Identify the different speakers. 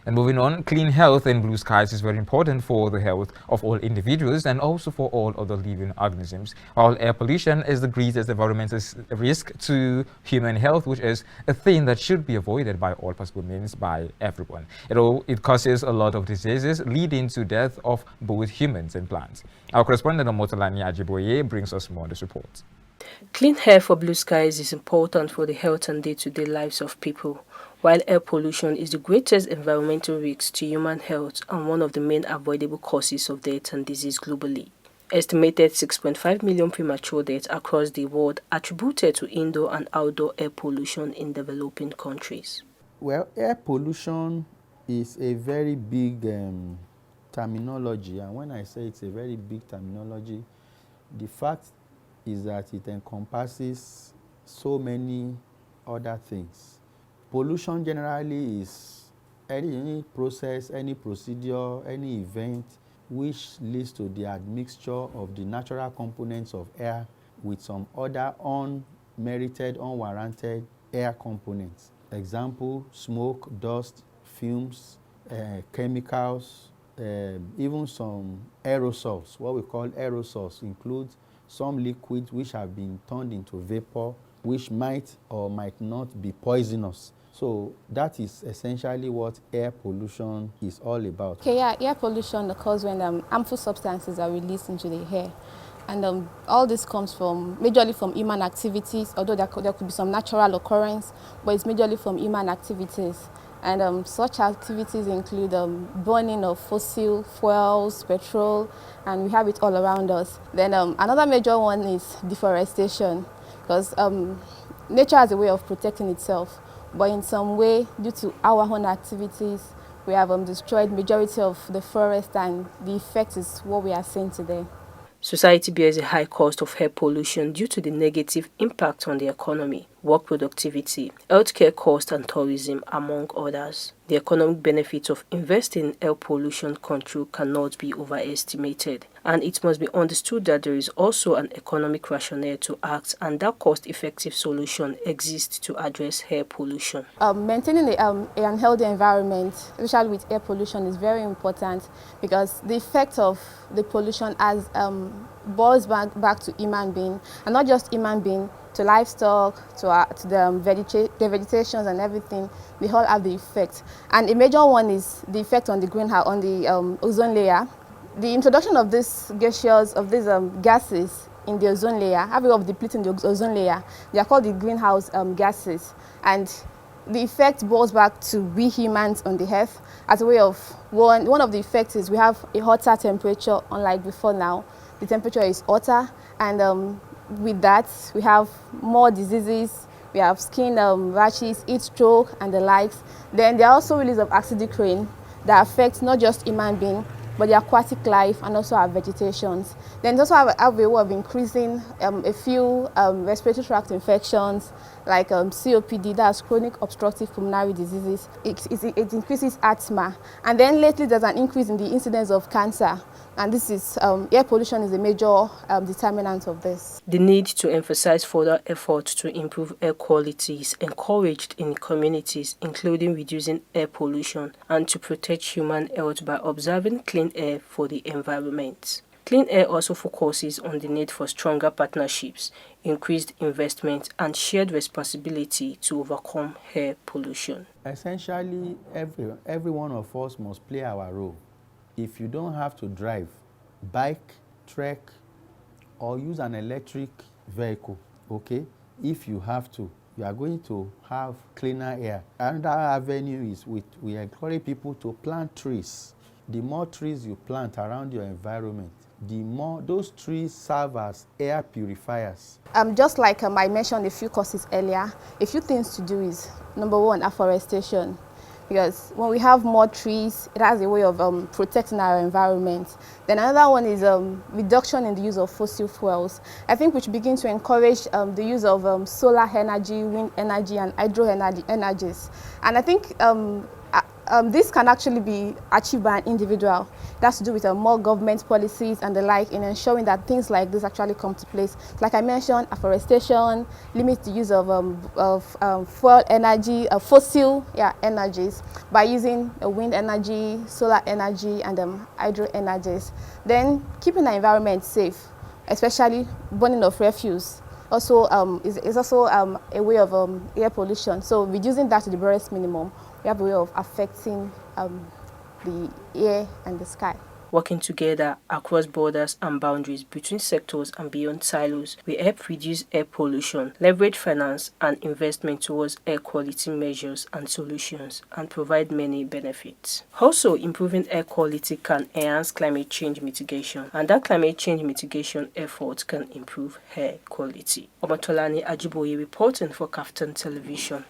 Speaker 1: And moving on, clean health and blue skies is very important for the health of all individuals and also for all other living organisms. While air pollution is the greatest environmental risk to human health, which is a thing that should be avoided by all possible means by everyone. It causes a lot of diseases, leading to death of both humans and plants. Our correspondent Omotolani Ajiboye brings us more on this report.
Speaker 2: Clean air for blue skies is important for the health and day-to-day lives of people, while air pollution is the greatest environmental risk to human health and one of the main avoidable causes of death and disease globally. Estimated 6.5 million premature deaths across the world attributed to indoor and outdoor air pollution in developing countries.
Speaker 3: Well, air pollution is a very big terminology, and when I say it's a very big terminology, the fact is that it encompasses so many other things. Pollution generally is any process, any procedure, any event which leads to the admixture of the natural components of air with some other unmerited, unwarranted air components. Example, smoke, dust, fumes, chemicals, even some aerosols. What we call aerosols includes some liquids which have been turned into vapor, which might or might not be poisonous. So that is essentially what air pollution is all about.
Speaker 4: Okay, yeah, air pollution occurs when harmful substances are released into the air. And all this comes majorly from human activities, although there could be some natural occurrence, but it's majorly from human activities. And such activities include burning of fossil fuels, petrol, and we have it all around us. Then another major one is deforestation, because nature has a way of protecting itself, but in some way, due to our own activities, we have destroyed majority of the forest, and the effect is what we are seeing today.
Speaker 2: Society bears a high cost of air pollution due to the negative impact on the economy, work productivity, healthcare costs, and tourism, among others. The economic benefits of investing in air pollution control cannot be overestimated, and it must be understood that there is also an economic rationale to act, and that cost-effective solution exists to address air pollution.
Speaker 4: Maintaining an healthy environment, especially with air pollution, is very important because the effect of the pollution has boils back to human being, and not just human being, to livestock, to the vegetations and everything. They all have the effect, and a major one is the effect on the greenhouse, on the ozone layer. The introduction of these gaseous, of these gases in the ozone layer, have a way of depleting the ozone layer. They are called the greenhouse gases, and the effect boils back to we humans on the earth as a way of one of the effects is we have a hotter temperature, unlike before now. The temperature is hotter, and with that, we have more diseases, we have skin rashes, heat stroke, and the likes. Then there are also release of acidic rain that affects not just human beings, but the aquatic life and also our vegetations. Then also have a way of increasing a few respiratory tract infections like COPD, that's chronic obstructive pulmonary diseases. It increases asthma. And then lately there's an increase in the incidence of cancer. And this is, air pollution is a major determinant of this.
Speaker 2: The need to emphasize further efforts to improve air quality is encouraged in communities, including reducing air pollution and to protect human health by observing clean air for the environment. Clean air also focuses on the need for stronger partnerships, increased investment, and shared responsibility to overcome air pollution.
Speaker 3: Essentially, every one of us must play our role. If you don't have to drive, bike, trek, or use an electric vehicle, okay? If you have to, you are going to have cleaner air. Another avenue is we encourage people to plant trees. The more trees you plant around your environment, the more those trees serve as air purifiers.
Speaker 4: Just like I mentioned a few causes earlier, a few things to do is, number one, afforestation. Because when we have more trees, it has a way of protecting our environment. Then another one is reduction in the use of fossil fuels. I think we should begin to encourage the use of solar energy, wind energy, and hydro energies. And I think this can actually be achieved by an individual. That's to do with more government policies and the like in ensuring that things like this actually come to place. Like I mentioned, afforestation, limit the use of fuel energy, fossil energies by using wind energy, solar energy, and hydro energies. Then keeping the environment safe, especially burning of refuse. Also, is also a way of air pollution. So reducing that to the barest minimum, we have a way of affecting the air and the sky.
Speaker 2: Working together across borders and boundaries between sectors and beyond silos will help reduce air pollution, leverage finance and investment towards air quality measures and solutions, and provide many benefits. Also, improving air quality can enhance climate change mitigation, and that climate change mitigation effort can improve air quality. Omatolani Ajiboye reporting for Kaftan Television.